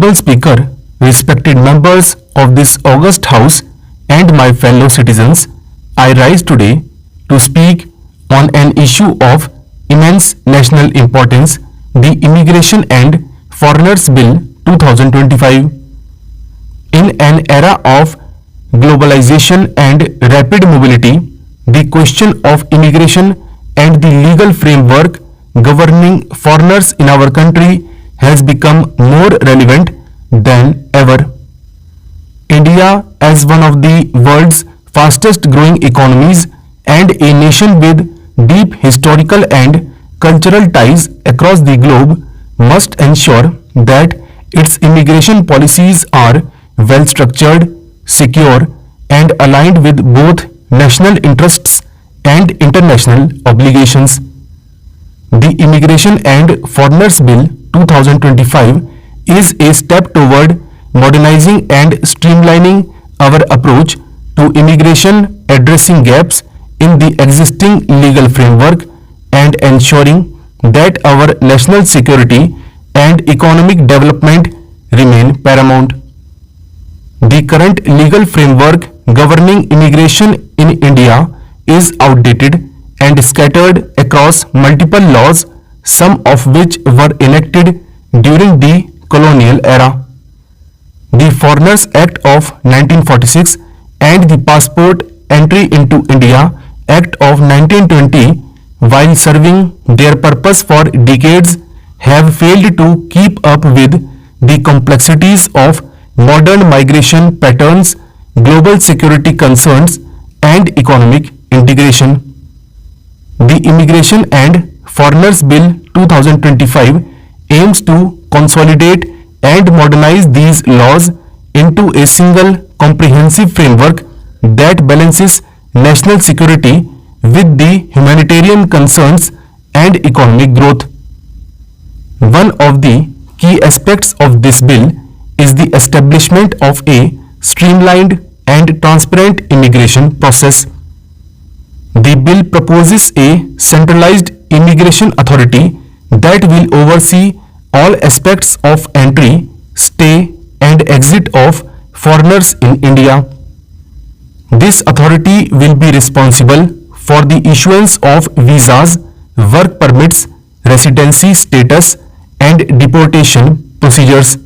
Honorable Speaker, respected members of this august House, and my fellow citizens, I rise today to speak on an issue of immense national importance, the Immigration and Foreigners Bill 2025. In an era of globalization and rapid mobility, the question of immigration and the legal framework governing foreigners in our country has become more relevant than ever. India, as one of the world's fastest growing economies and a nation with deep historical and cultural ties across the globe, must ensure that its immigration policies are well structured, secure, and aligned with both national interests and international obligations. The Immigration and Foreigners Bill 2025 is a step toward modernizing and streamlining our approach to immigration, addressing gaps in the existing legal framework and ensuring that our national security and economic development remain paramount. The current legal framework governing immigration in India is outdated and scattered across multiple laws, some of which were enacted during the colonial era. The Foreigners Act of 1946 and the Passport Entry into India Act of 1920, while serving their purpose for decades, have failed to keep up with the complexities of modern migration patterns, global security concerns, and economic integration. The Immigration and Foreigners Bill 2025 aims to consolidate and modernize these laws into a single comprehensive framework that balances national security with the humanitarian concerns and economic growth. One of the key aspects of this bill is the establishment of a streamlined and transparent immigration process. The bill proposes a centralized immigration authority that will oversee all aspects of entry, stay, and exit of foreigners in India. This authority will be responsible for the issuance of visas, work permits, residency status, and deportation procedures.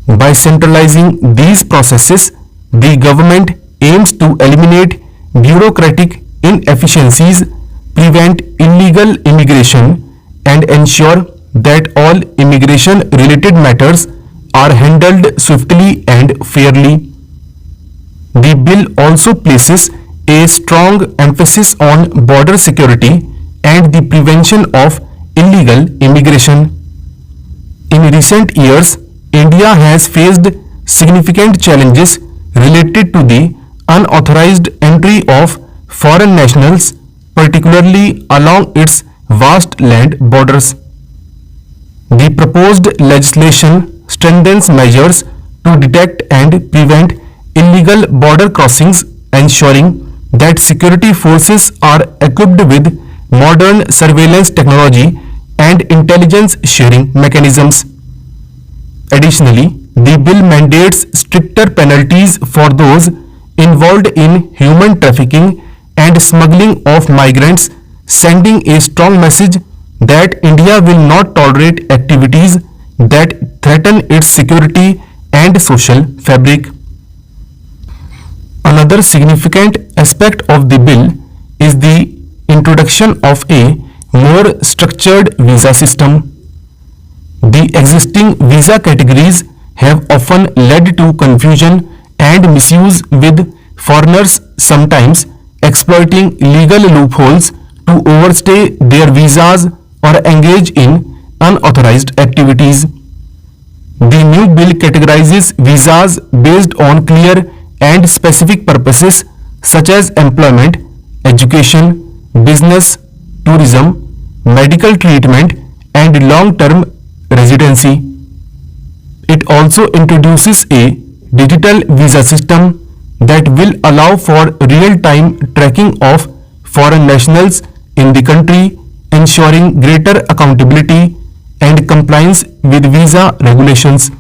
By centralizing these processes, the government aims to eliminate bureaucratic inefficiencies, prevent illegal immigration, and ensure that all immigration-related matters are handled swiftly and fairly. The bill also places a strong emphasis on border security and the prevention of illegal immigration. In recent years, India has faced significant challenges related to the unauthorized entry of foreign nationals, particularly along its vast land borders. The proposed legislation strengthens measures to detect and prevent illegal border crossings, ensuring that security forces are equipped with modern surveillance technology and intelligence sharing mechanisms. Additionally, the bill mandates stricter penalties for those involved in human trafficking and smuggling of migrants, sending a strong message that India will not tolerate activities that threaten its security and social fabric. Another significant aspect of the bill is the introduction of a more structured visa system. The existing visa categories have often led to confusion and misuse, with foreigners sometimes exploiting legal loopholes to overstay their visas or engage in unauthorized activities. The new bill categorizes visas based on clear and specific purposes such as employment, education, business, tourism, medical treatment, and long-term residency. It also introduces a digital visa system that will allow for real-time tracking of foreign nationals in the country, ensuring greater accountability and compliance with visa regulations.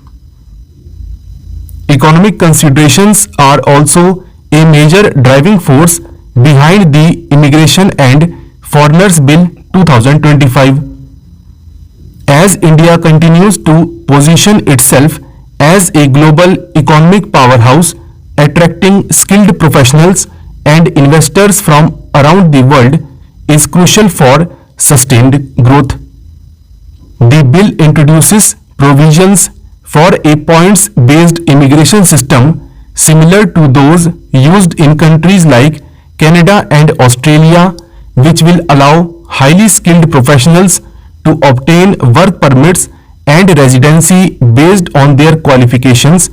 Economic considerations are also a major driving force behind the Immigration and Foreigners Bill 2025. As India continues to position itself as a global economic powerhouse, attracting skilled professionals and investors from around the world is crucial for sustained growth. The bill introduces provisions for a points-based immigration system similar to those used in countries like Canada and Australia, which will allow highly skilled professionals to obtain work permits and residency based on their qualifications,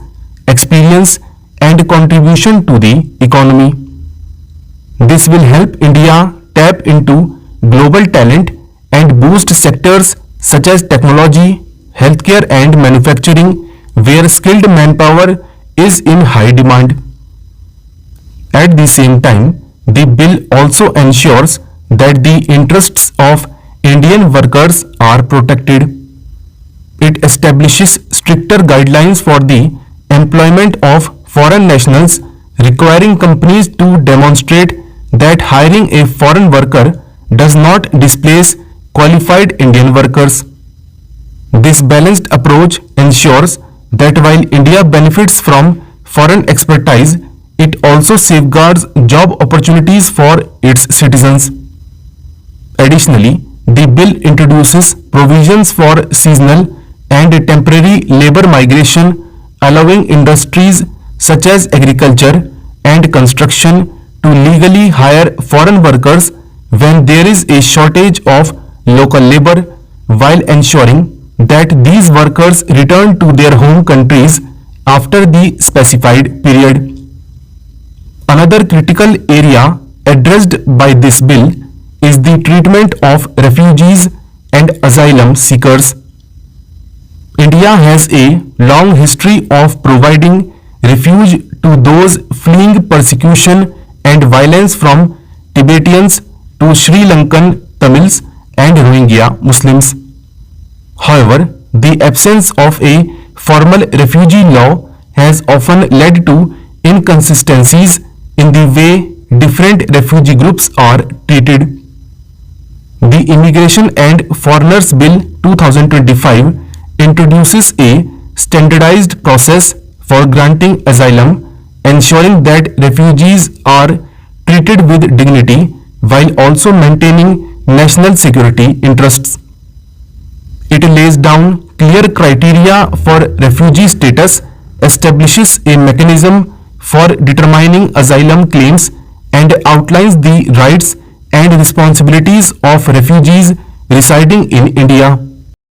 experience, and contribution to the economy. This will help India tap into global talent and boost sectors such as technology, healthcare, and manufacturing, where skilled manpower is in high demand. At the same time, the bill also ensures that the interests of Indian workers are protected. It establishes stricter guidelines for the employment of foreign nationals, requiring companies to demonstrate that hiring a foreign worker does not displace qualified Indian workers. This balanced approach ensures that while India benefits from foreign expertise, it also safeguards job opportunities for its citizens. Additionally, the bill introduces provisions for seasonal and temporary labor migration, allowing industries such as agriculture and construction to legally hire foreign workers when there is a shortage of local labor, while ensuring that these workers return to their home countries after the specified period. Another critical area addressed by this bill is the treatment of refugees and asylum seekers. India has a long history of providing refuge to those fleeing persecution and violence, from Tibetans to Sri Lankan Tamils and Rohingya Muslims. However, the absence of a formal refugee law has often led to inconsistencies in the way different refugee groups are treated. The Immigration and Foreigners Bill 2025 introduces a standardized process for granting asylum, ensuring that refugees are treated with dignity while also maintaining national security interests. It lays down clear criteria for refugee status, establishes a mechanism for determining asylum claims, and outlines the rights and responsibilities of refugees residing in India.